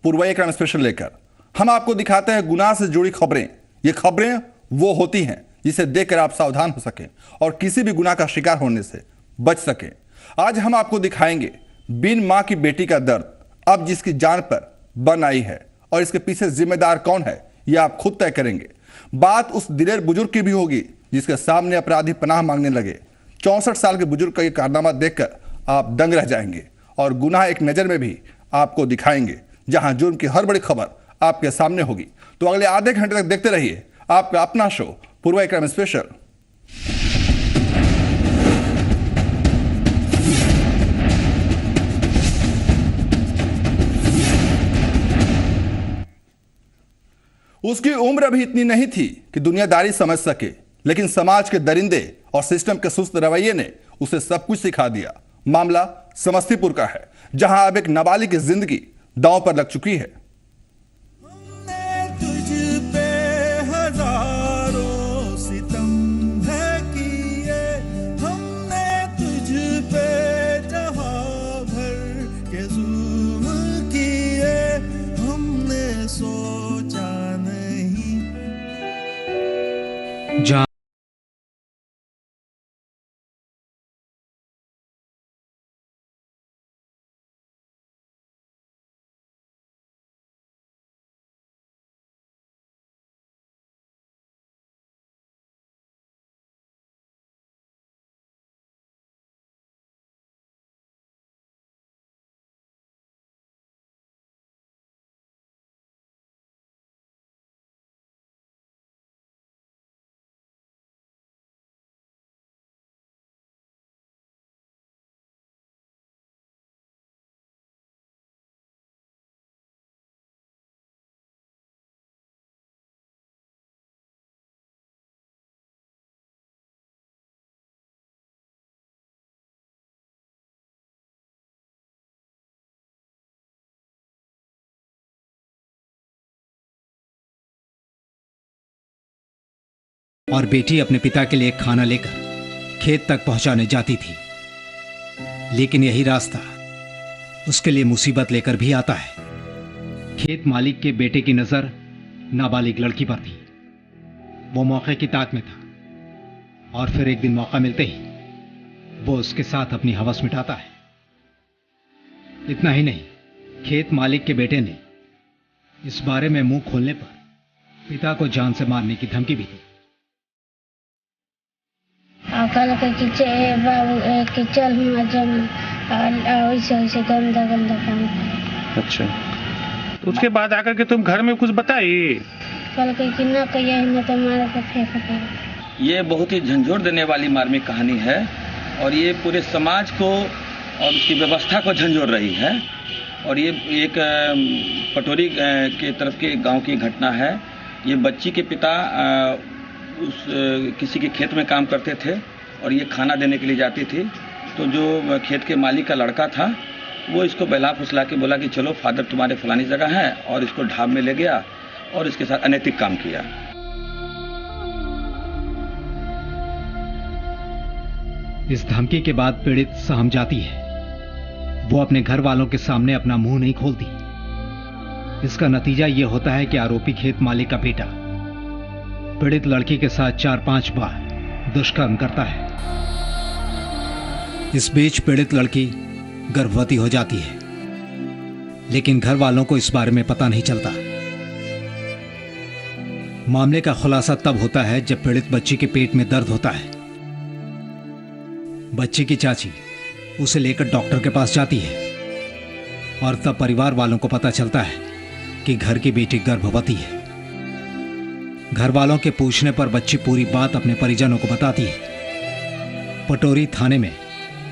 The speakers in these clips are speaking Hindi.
पूर्वाई क्रम स्पेशल लेकर हम आपको दिखाते हैं गुनाह से जुड़ी खबरें। ये खबरें वो होती हैं जिसे देखकर आप सावधान हो सकें और किसी भी गुनाह का शिकार होने से बच सकें। आज हम आपको दिखाएंगे बिन मां की बेटी का दर्द, अब जिसकी जान पर बन आई है, और इसके पीछे जिम्मेदार कौन है यह आप खुद तय करेंगे। बात उस दिलेर बुजुर्ग की भी होगी जिसके सामने अपराधी पनाह मांगने लगे। 64 साल के बुजुर्ग का यह कारनामा देखकर आप दंग रह जाएंगे और गुनाह एक नजर में भी आपको दिखाएंगे, जहां जुर्म की हर बड़ी खबर आपके सामने होगी। तो अगले आधे घंटे तक देखते रहिए आपका अपना शो पूर्वाई क्रम स्पेशल। उसकी उम्र अभी इतनी नहीं थी कि दुनियादारी समझ सके, लेकिन समाज के दरिंदे और सिस्टम के सुस्त रवैये ने उसे सब कुछ सिखा दिया। मामला समस्तीपुर का है, जहां अब एक नाबालिग की जिंदगी दांव पर लग चुकी है। और बेटी अपने पिता के लिए खाना लेकर खेत तक पहुंचाने जाती थी, लेकिन यही रास्ता उसके लिए मुसीबत लेकर भी आता है। खेत मालिक के बेटे की नजर नाबालिग लड़की पर थी। वो मौके की ताक में था और फिर एक दिन मौका मिलते ही वो उसके साथ अपनी हवस मिटाता है। इतना ही नहीं, खेत मालिक के बेटे ने इस बारे में मुंह खोलने पर पिता को जान से मारने की धमकी भी दी। कल कि चल वैसे गंदा गंदा काम। अच्छा, तो उसके बाद आकर के तुम घर में कुछ बताई? कल कि ना कहिए न तो मारे को फेंक। ये बहुत ही झंझोर देने वाली मार्मिक कहानी है और ये पूरे समाज को और उसकी व्यवस्था को झंझोर रही है। और ये एक पटोरी के तरफ के गांव की घटना है। ये बच्ची के पिता उस किसी के खेत में काम करते थे और ये खाना देने के लिए जाती थी। तो जो खेत के मालिक का लड़का था वो इसको बहला फुसला के बोला कि चलो फादर तुम्हारे फलानी जगह है, और इसको ढाब में ले गया और इसके साथ अनैतिक काम किया। इस धमकी के बाद पीड़ित सहम जाती है। वो अपने घर वालों के सामने अपना मुंह नहीं खोलती। इसका नतीजा यह होता है कि आरोपी खेत मालिक का बेटा पीड़ित लड़की के साथ 4-5 बार दुष्कर्म करता है। इस बीच पीड़ित लड़की गर्भवती हो जाती है, लेकिन घर वालों को इस बारे में पता नहीं चलता। मामले का खुलासा तब होता है जब पीड़ित बच्ची के पेट में दर्द होता है। बच्ची की चाची उसे लेकर डॉक्टर के पास जाती है और तब परिवार वालों को पता चलता है कि घर की बेटी गर्भवती है। घर वालों के पूछने पर बच्ची पूरी बात अपने परिजनों को बताती है। पटोरी थाने में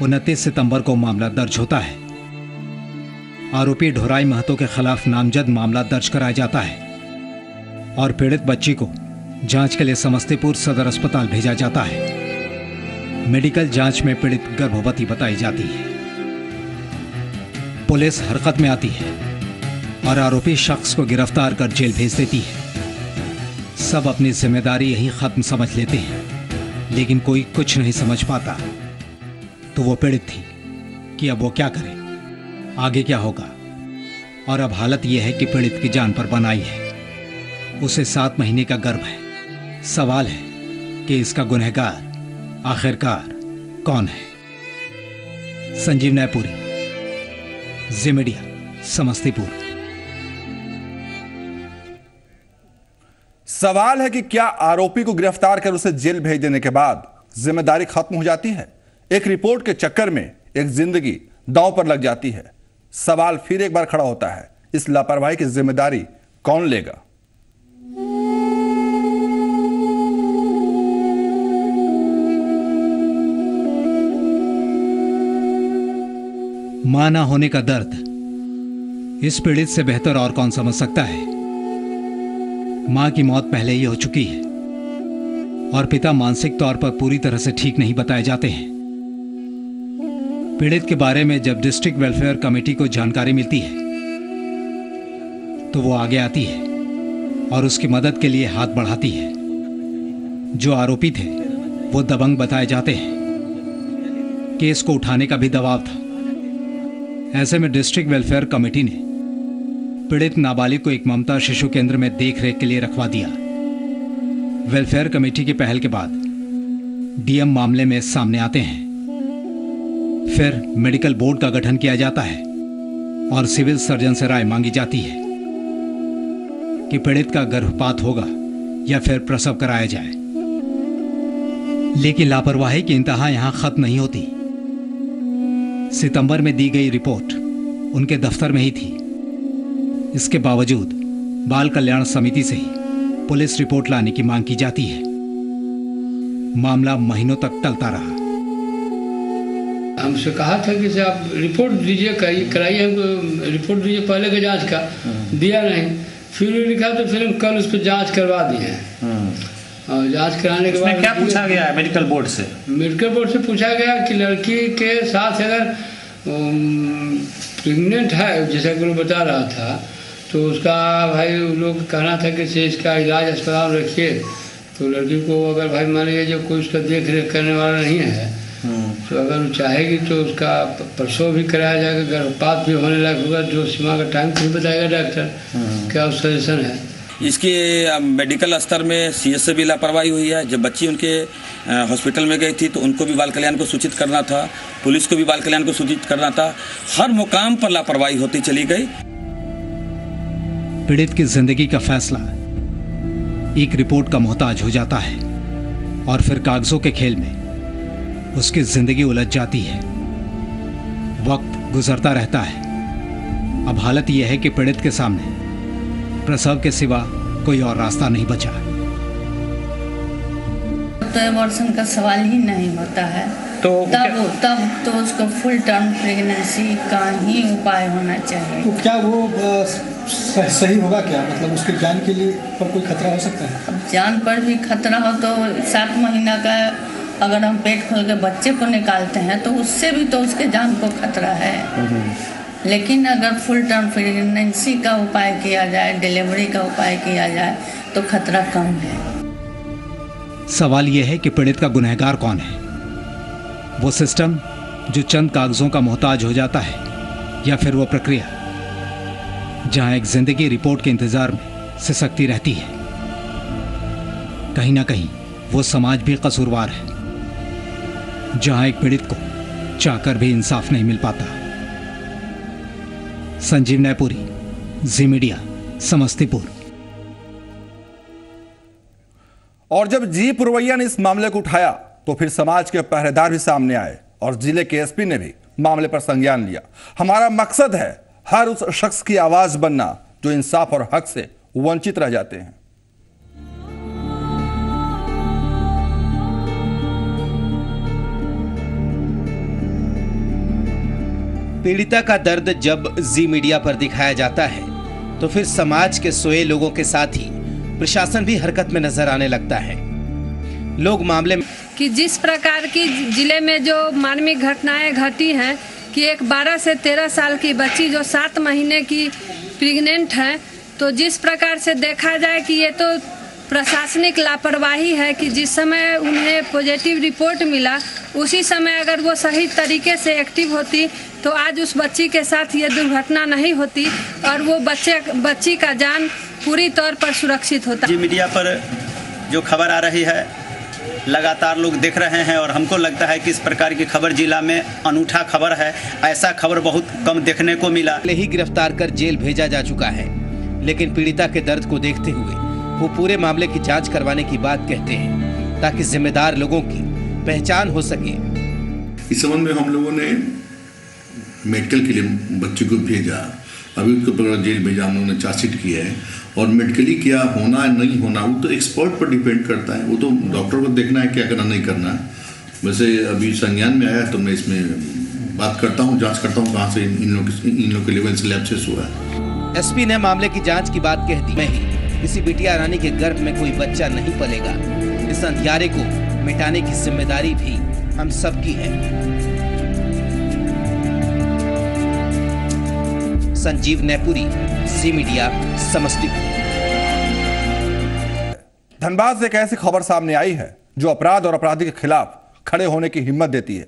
29 सितंबर को मामला दर्ज होता है। आरोपी ढोराई महतो के खिलाफ नामजद मामला दर्ज कराया जाता है और पीड़ित बच्ची को जांच के लिए समस्तीपुर सदर अस्पताल भेजा जाता है। मेडिकल जांच में पीड़ित गर्भवती बताई जाती है। पुलिस हरकत में आती है और आरोपी शख्स को गिरफ्तार कर जेल भेज देती है। सब अपनी जिम्मेदारी यहीं खत्म समझ लेते हैं, लेकिन कोई कुछ नहीं समझ पाता। तो वो पीड़ित थी कि अब वो क्या करे, आगे क्या होगा और अब हालत यह है कि पीड़ित की जान पर बनाई है। उसे 7 महीने का गर्भ है। सवाल है कि इसका गुनहगार आखिरकार कौन है? संजीव नैपुरी, जी मीडिया, समस्तीपुर। सवाल है कि क्या आरोपी को गिरफ्तार कर उसे जेल भेज देने के बाद जिम्मेदारी खत्म हो जाती है? एक रिपोर्ट के चक्कर में एक जिंदगी दांव पर लग जाती है। सवाल फिर एक बार खड़ा होता है, इस लापरवाही की जिम्मेदारी कौन लेगा? मां ना होने का दर्द इस पीड़ित से बेहतर और कौन समझ सकता है? मां की मौत पहले ही हो चुकी है और पिता मानसिक तौर पर पूरी तरह से ठीक नहीं बताए जाते हैं। पीड़ित के बारे में जब डिस्ट्रिक्ट वेलफेयर कमेटी को जानकारी मिलती है तो वो आगे आती है और उसकी मदद के लिए हाथ बढ़ाती है। जो आरोपी थे वो दबंग बताए जाते हैं। केस को उठाने का भी दबाव था। ऐसे में डिस्ट्रिक्ट वेलफेयर कमेटी ने पीड़ित नाबालिग को एक ममता शिशु केंद्र में देखरेख के लिए रखवा दिया। वेलफेयर कमेटी की पहल के बाद डीएम मामले में सामने आते हैं। फिर मेडिकल बोर्ड का गठन किया जाता है और सिविल सर्जन से राय मांगी जाती है कि पीड़ित का गर्भपात होगा या फिर प्रसव कराया जाए। लेकिन लापरवाही की इंतहा यहां खत्म नहीं होती। सितंबर में दी गई रिपोर्ट उनके दफ्तर में ही थी। इसके बावजूद बाल कल्याण समिति से ही पुलिस रिपोर्ट लाने की मांग की जाती है। मामला महीनों तक टलता रहा। हमसे कहा था कि से आप रिपोर्ट दीजिए, कराइए, हमको रिपोर्ट दीजिए पहले का जांच का, दिया नहीं। फिर लिखा तो फिर हम कल उस पर जांच करवा दिए और जांच कराने के बाद क्या पूछा गया है मेडिकल बोर्ड से? मेडिकल बोर्ड से पूछा गया कि लड़की के साथ अगर प्रेग्नेंट है, जैसा कि वो बता रहा था, तो उसका भाई लोग कहना था कि से इसका इलाज अस्पताल रखिए। तो लड़की को अगर भाई मान लीजिए जो कोई उसका देख रेख करने वाला नहीं है तो अगर वो चाहेगी तो उसका प्रसव भी कराया जाएगा, गर्भपात भी होने लायक होगा। जो सीमा का टाइम खुद बताएगा डॉक्टर, क्या सजेशन है। इसकी मेडिकल स्तर में सीएस से भी लापरवाही हुई है। जब बच्ची उनके हॉस्पिटल में गई थी तो उनको भी बाल कल्याण को सूचित करना था, पुलिस को भी बाल कल्याण को सूचित करना था। हर मुकाम पर लापरवाही होती चली गई। पीड़ित की जिंदगी का फैसला एक रिपोर्ट का मोहताज हो जाता है और फिर कागजों के खेल में उसकी जिंदगी उलझ जाती है। वक्त गुजरता रहता है। अब हालत यह है कि पीड़ित के सामने प्रसव के सिवा कोई और रास्ता नहीं बचा। तो एबॉर्शन का सवाल ही नहीं होता है। तो तब तो उसको फुल टर्म प्रेगनेंसी का ही उपाय होना चाहिए। तो क्या वो सही होगा क्या? मतलब उसकी जान के लिए पर कोई खतरा हो सकता है? अब जान पर भी खतरा हो तो 7 महीना का अगर हम पेट खोल के बच्चे को निकालते हैं तो उससे भी तो उसके जान को खतरा है। लेकिन अगर फुल टर्म प्रेगनेंसी का उपाय किया जाए, डिलीवरी का उपाय किया जाए तो खतरा कम है। सवाल यह है कि पीड़ित का गुनहगार कौन है? वो सिस्टम जो चंद कागजों का मोहताज हो जाता है, या फिर वो प्रक्रिया जहां एक जिंदगी रिपोर्ट के इंतजार में सिसकती रहती है? कहीं ना कहीं वो समाज भी कसूरवार है, जहां एक पीड़ित को चाहकर भी इंसाफ नहीं मिल पाता। संजीव नैपुरी, जी मीडिया, समस्तीपुर। और जब जी पुरवैया ने इस मामले को उठाया तो फिर समाज के पहरेदार भी सामने आए और जिले के एसपी ने भी मामले पर संज्ञान लिया। हमारा मकसद है हर उस शख्स की आवाज बनना जो इंसाफ और हक से वंचित रह जाते हैं। पीड़िता का दर्द जब जी मीडिया पर दिखाया जाता है तो फिर समाज के सोए लोगों के साथ ही प्रशासन भी हरकत में नजर आने लगता है। लोग मामले में कि जिस प्रकार की जिले में जो मानवीय घटनाएं घटी हैं कि एक 12 से 13 साल की बच्ची जो 7 महीने की प्रेग्नेंट है, तो जिस प्रकार से देखा जाए कि ये तो प्रशासनिक लापरवाही है कि जिस समय उन्हें पॉजिटिव रिपोर्ट मिला उसी समय अगर वो सही तरीके से एक्टिव होती तो आज उस बच्ची के साथ ये दुर्घटना नहीं होती और वो बच्ची का जान पूरी तौर पर सुरक्षित होता। जी मीडिया पर जो खबर आ रही है लगातार लोग देख रहे हैं और हमको लगता है कि इस प्रकार की खबर जिला में अनूठा खबर है। ऐसा खबर बहुत कम देखने को मिला। पहले ही गिरफ्तार कर जेल भेजा जा चुका है, लेकिन पीड़िता के दर्द को देखते हुए वो पूरे मामले की जांच करवाने की बात कहते हैं ताकि जिम्मेदार लोगों की पहचान हो सके। इस संबंध में हम लोगों ने मेडिकल के लिए बच्चे को भेजा, अभी उसको पकड़ा जेल भेजा, हम लोगों ने चार्जशीट की है और मेडिकली क्या होना नहीं होना वो तो एक्सपर्ट पर डिपेंड करता है। वो तो डॉक्टर को देखना है क्या करना नहीं करना है। वैसे अभी संज्ञान में आया तो मैं इसमें बात करता हूँ, जांच करता हूँ कहाँ से इन लोग के लेवल से लैब से हुआ है। एसपी ने मामले की जांच की बात कह दी। नहीं, किसी बिटिया रानी के गर्भ में कोई बच्चा नहीं पलेगा। इस अंधियारे को मिटाने की जिम्मेदारी भी हम सबकी है। संजीव नैपुरी, जी मीडिया, समस्तीपुर। धनबाद से एक ऐसी खबर सामने आई है जो अपराध और अपराधी के खिलाफ खड़े होने की हिम्मत देती है।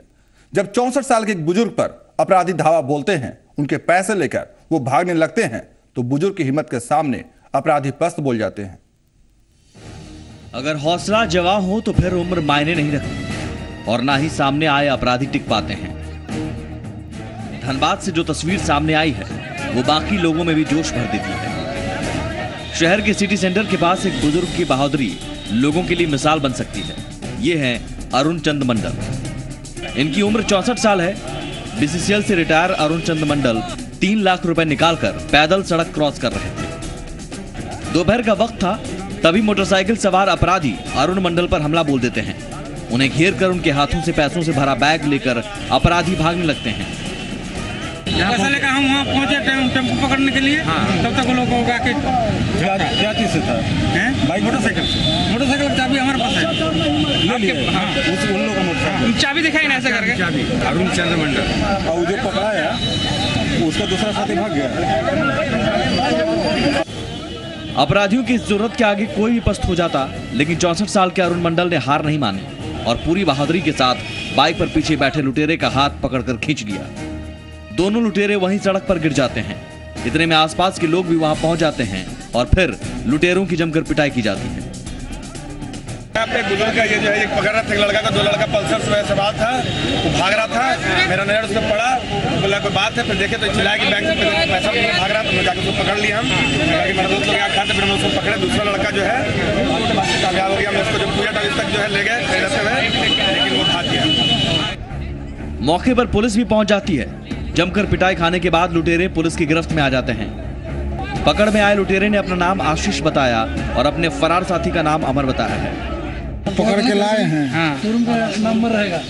जब 64 साल के एक बुजुर्ग पर अपराधी धावा बोलते हैं, उनके पैसे लेकर वो भागने लगते हैं तो बुजुर्ग की हिम्मत के सामने अपराधी पस्त बोल जाते हैं। अगर हौसला जवां हो तो फिर उम्र मायने नहीं रखती और ना ही सामने आए अपराधी टिक पाते हैं। धनबाद से जो तस्वीर सामने आई है वो बाकी लोगों में भी जोश भर देती है। शहर के सिटी सेंटर के पास एक बुजुर्ग की बहादुरी लोगों के लिए मिसाल बन सकती है। ये है अरुण चंद मंडल। इनकी उम्र 64 साल है। बीसीसीएल से रिटायर अरुण चंद मंडल 3 लाख रुपए निकालकर पैदल सड़क क्रॉस कर रहे थे। दोपहर का वक्त था, तभी मोटरसाइकिल सवार अपराधी अरुण मंडल पर हमला बोल देते हैं। उन्हें घेर कर उनके हाथों से पैसों से भरा बैग लेकर अपराधी भागने लगते हैं। पैसा लेकर हम वहाँ पहुँचे टेम्पो पकड़ने के लिए। तब तक वो लोग आके क्या चीज से था? बाइक मोटरसाइकिल की चाबी हमारे पास है। ले लिए। हाँ, उन लोगों का मोटरसाइकिल चाबी दिखाई ना ऐसा करके। चाबी अरुण चंद्र मंडल और जो पकड़ाया उसका दूसरा साथी भाग गया। अपराधियों की जरूरत के आगे कोई भी पस्त हो जाता, लेकिन 64 साल के अरुण मंडल ने हार नहीं मानी और पूरी बहादुरी के साथ बाइक पर पीछे बैठे लुटेरे का हाथ पकड़कर खींच लिया। दोनों लुटेरे वहीं सड़क पर गिर जाते हैं। इतने में आसपास के लोग भी वहां पहुंच जाते हैं और फिर लुटेरों की जमकर पिटाई की जाती है। अपने बुजुर्ग का ये जो है एक पकड़ रहा था, एक लड़का का, 2 लड़का पल्सर से सवार था, वो भाग रहा था। मेरा नजर उसमें पड़ा, बोला कोई बात है, फिर देखे तो चिल्लाया कि बैंक में पैसा भाग रहा था। तो जाकर उसको पकड़ लिया हम। मेरा दोस्त लोग यहाँ खाते, फिर हम उसको पकड़े। दूसरा लड़का जो है कामयाब हो गया। हम उसको जब पूजा था तक जो है ले गए रहते हुए, लेकिन वो भाग गया। मौके पर पुलिस भी पहुंच जाती है। जमकर पिटाई खाने के बाद लुटेरे पुलिस की गिरफ्त में आ जाते हैं। पकड़ में आए लुटेरे ने अपना नाम आशीष बताया और अपने फरार साथी का नाम अमर बताया है। पकड़ के लाए हैं। नंबर रहेगा।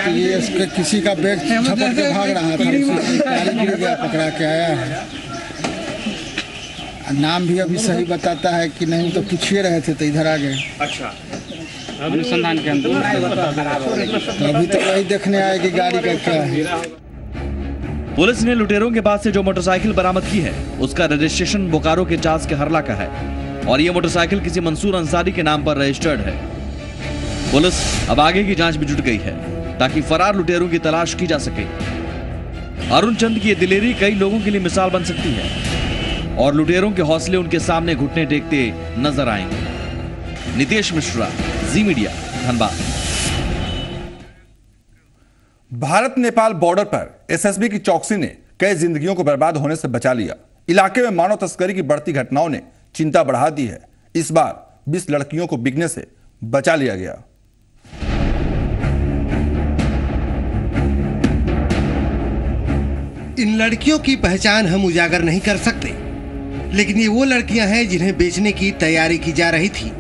ये इसके किसी का बैग झपट के भाग रहा था, गिर गया, पकड़ा के आया है। नाम भी अभी सही बताता है कि नहीं तो पीछे रहे थे तो इधर आ गए। अच्छा, अनुसंधान के अंदर तो अभी तो वही देखने आए कि गाड़ी का क्या है। पुलिस ने लुटेरों के पास से जो मोटरसाइकिल बरामद की है उसका रजिस्ट्रेशन बोकारो के चास के हरला का है और ये मोटरसाइकिल किसी मंसूर अंसारी के नाम पर रजिस्टर्ड है। पुलिस अब आगे की जांच में जुट गई है ताकि फरार लुटेरों की तलाश की जा सके। अरुण चंद की ये दिलेरी कई लोगों के लिए मिसाल बन सकती है और लुटेरों के हौसले उनके सामने घुटने टेकते नजर आएंगे। नितेश मिश्रा, जी मीडिया, धनबाद। भारत नेपाल बॉर्डर पर एसएसबी की चौकसी ने कई जिंदगियों को बर्बाद होने से बचा लिया। इलाके में मानव तस्करी की बढ़ती घटनाओं ने चिंता बढ़ा दी है। इस बार 20 लड़कियों को बिकने से बचा लिया गया। इन लड़कियों की पहचान हम उजागर नहीं कर सकते, लेकिन ये वो लड़कियां हैं जिन्हें बेचने की तैयारी की जा रही थी।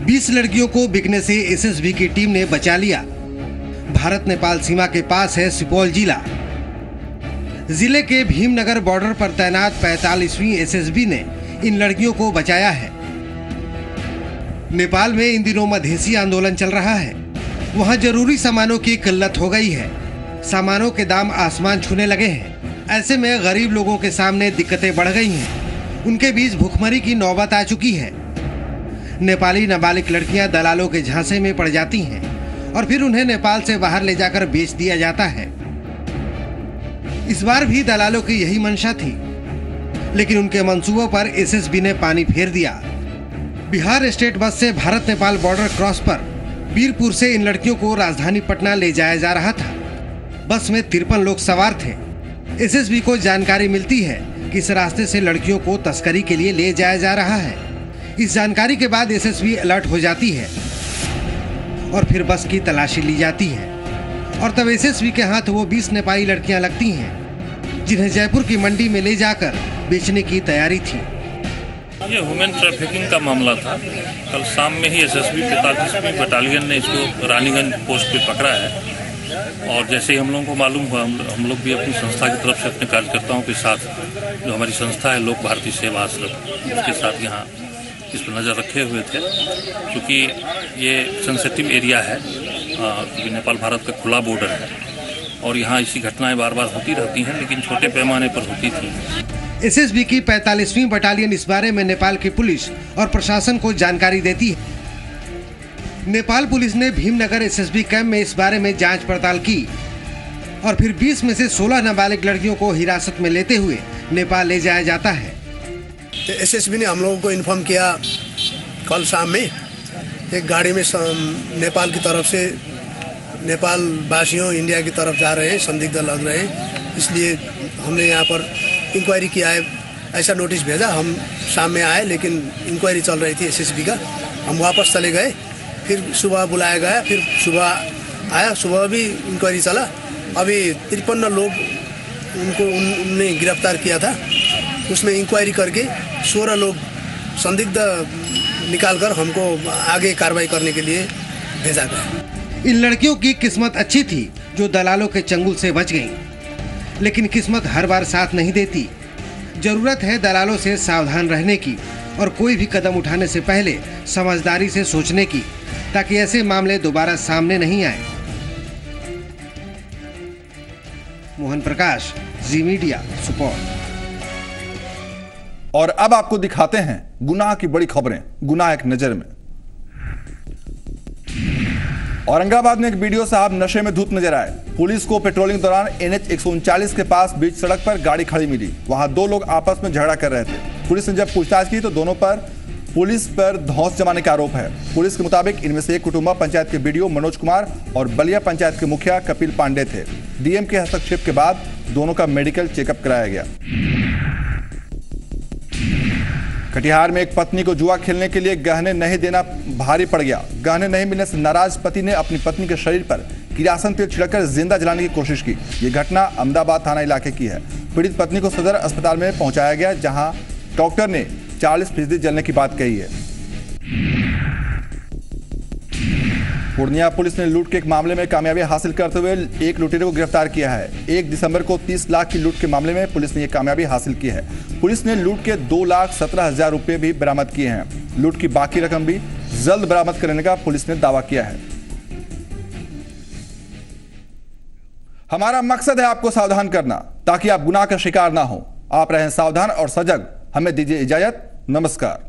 20 लड़कियों को बिकने से एसएसबी की टीम ने बचा लिया। भारत नेपाल सीमा के पास है सुपौल जिला। जिले के भीमनगर बॉर्डर पर तैनात 45वीं एसएसबी ने इन लड़कियों को बचाया है। नेपाल में इन दिनों मधेसी आंदोलन चल रहा है। वहां जरूरी सामानों की किल्लत हो गई है। सामानों के दाम आसमान छूने लगे हैं। ऐसे में गरीब लोगों के सामने दिक्कतें बढ़ गई हैं। उनके बीच भुखमरी की नौबत आ चुकी है। नेपाली नाबालिग लड़कियां दलालों के झांसे में पड़ जाती हैं और फिर उन्हें नेपाल से बाहर ले जाकर बेच दिया जाता है। इस बार भी दलालों की यही मंशा थी, लेकिन उनके मंसूबों पर एसएसबी ने पानी फेर दिया। बिहार स्टेट बस से भारत नेपाल बॉर्डर क्रॉस पर बीरपुर से इन लड़कियों को राजधानी पटना ले जाया जा रहा था। बस में 53 लोग सवार थे। एसएसबी को जानकारी मिलती है कि इस रास्ते से लड़कियों को तस्करी के लिए ले जाया जा रहा है। इस जानकारी के बाद एसएसबी अलर्ट हो जाती है और फिर बस की तलाशी ली जाती है और तब एसएसबी के हाथ वो 20 नेपाली लड़कियां लगती हैं जिन्हें जयपुर की मंडी में ले जाकर बेचने की तैयारी थी। ये ह्यूमन ट्रैफिकिंग का मामला था। कल शाम में ही एसएसबी 45वीं बटालियन ने इसको रानीगंज पोस्ट पे पकड़ा है और जैसे ही हम लोगों को मालूम हुआ हम लोग भी अपनी संस्था की तरफ से अपने कार्यकर्ताओं के साथ, जो हमारी संस्था है लोक भारती सेवा आश्रम, उसके साथ यहाँ इस पर नज़र रखे हुए थे। क्योंकि ये सेंसिटिव एरिया है, क्योंकि नेपाल भारत का खुला बॉर्डर है और यहाँ ऐसी घटनाएं बार बार होती रहती हैं, लेकिन छोटे पैमाने पर होती थी। एसएसबी की 45वीं बटालियन इस बारे में नेपाल की पुलिस और प्रशासन को जानकारी देती है। नेपाल पुलिस ने भीमनगर एसएसबी कैंप में इस बारे में जांच पड़ताल की और फिर 20 में से 16 नाबालिग लड़कियों को हिरासत में लेते हुए नेपाल ले जाया जाता है। एसएसबी ने हम लोगों को इन्फॉर्म किया कल शाम में, एक गाड़ी में नेपाल की तरफ से नेपाल वासियों इंडिया की तरफ जा रहे हैं, संदिग्ध लग रहे हैं, इसलिए हमने यहाँ पर इंक्वायरी किया है, ऐसा नोटिस भेजा। हम शाम में आए, लेकिन इंक्वायरी चल रही थी एसएसबी का, हम वापस चले गए। फिर सुबह बुलाया गया, फिर सुबह आया, सुबह भी इंक्वायरी चला। अभी 53 लोग उनने गिरफ्तार किया था, उसमें इंक्वायरी करके 16 लोग संदिग्ध निकालकर हमको आगे कार्रवाई करने के लिए भेजा गया। इन लड़कियों की किस्मत अच्छी थी जो दलालों के चंगुल से बच गईं, लेकिन किस्मत हर बार साथ नहीं देती। जरूरत है दलालों से सावधान रहने की और कोई भी कदम उठाने से पहले समझदारी से सोचने की, ताकि ऐसे मामले दोबारा सामने नहीं आए। मोहन प्रकाश, जी मीडिया, सुपौल। और अब आपको दिखाते हैं गुनाह की बड़ी खबरें, गुनाह एक नजर में। औरंगाबाद में एक वीडियो साहब नशे में धुत नजर आए। पुलिस को पेट्रोलिंग दौरान NH 139 के पास बीच सड़क पर गाड़ी खड़ी मिली। वहां 2 लोग आपस में झगड़ा कर रहे थे। पुलिस ने जब पूछताछ की तो दोनों पर पुलिस पर धौंस जमाने का आरोप है। पुलिस के मुताबिक इनमें से एक कुटुंबा पंचायत के बीडीओ मनोज कुमार और बलिया पंचायत के मुखिया कपिल पांडे थे। डीएम के हस्तक्षेप के बाद दोनों का मेडिकल चेकअप कराया गया। कटिहार में एक पत्नी को जुआ खेलने के लिए गहने नहीं देना भारी पड़ गया। गहने नहीं मिलने से नाराज पति ने अपनी पत्नी के शरीर पर किरासन तेल छिड़ककर जिंदा जलाने की कोशिश की। ये घटना अहमदाबाद थाना इलाके की है। पीड़ित पत्नी को सदर अस्पताल में पहुंचाया गया, जहां डॉक्टर ने 40% जलने की बात कही है। पूर्णिया पुलिस ने लूट के एक मामले में कामयाबी हासिल करते हुए एक लुटेरे को गिरफ्तार किया है। 1 दिसंबर को 30 लाख की लूट के मामले में पुलिस ने यह कामयाबी हासिल की है। पुलिस ने लूट के 2,17,000 रुपए भी बरामद किए हैं। लूट की बाकी रकम भी जल्द बरामद करने का पुलिस ने दावा किया है। हमारा मकसद है आपको सावधान करना, ताकि आप गुनाह का शिकार ना हो। आप रहें सावधान और सजग। हमें दीजिए इजाजत। नमस्कार।